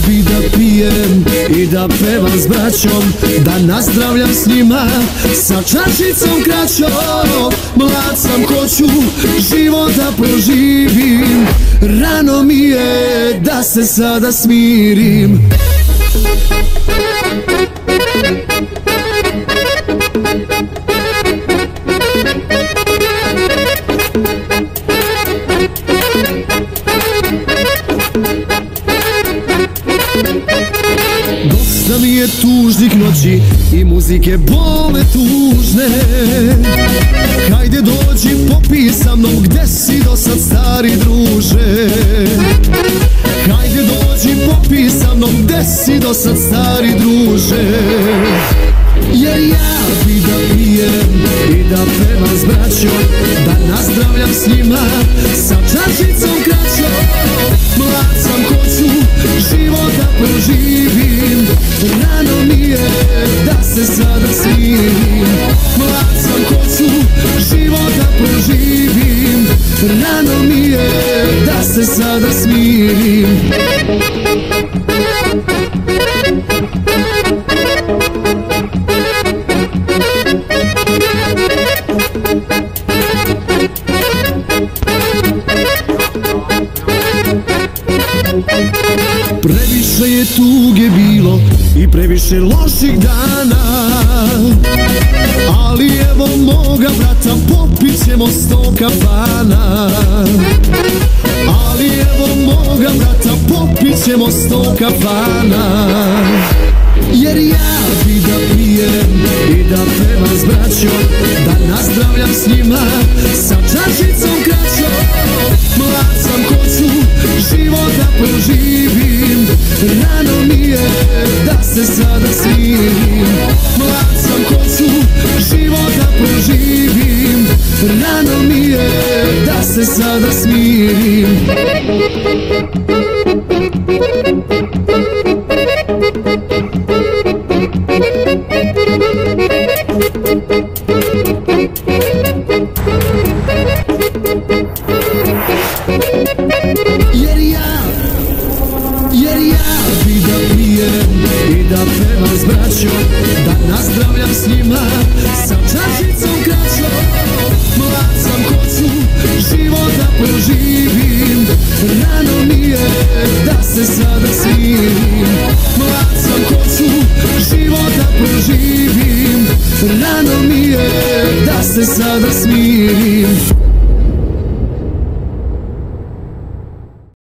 bi da pijem i da pevam s braćom, da nazdravljam s njima sa čašicom kraćom. Mlad sam, hoću život da proživim, rano mi je da se sada smirim. Dosta mi je tužnih noći i muzike bole tužne. Hajde dođi popij sa mnom, gde si do sad stari druže? Hajde dođi popij sa mnom, gde si do sad stari druže? Jer ja bi da pijem i da pevam s braćom, da nazdravljam s njima sa čašicom kraćom. Mlad sam, hoću život da proživim, rano mi je da se sada smirim. Mlad sam, hoću život da proživim, rano mi je da se sada smirim. Previše je tuge bilo i previše loših dana, ali evo moga brata, popit ćemo 100 kafana. Ali evo moga brata, popit ćemo 100 kafana. Jer ja bi da pijem i da pevam s braćom, da nazdravljam s njima sa čašicom kraćom. Mlad sam, hoću život da proživim, rano mi je da se sada smirim. Mlad sam, hoću život da proživim, rano mi je da se sada smirim. Jer ja bi da pijem i da pevam s braćom, da nazdravljam s njima sa čašicom kraćom. Mlad sam, hoću život da proživim, rano mi je da se sada smirim. Mlad sam, hoću život da proživim, rano mi je da se sada smirim.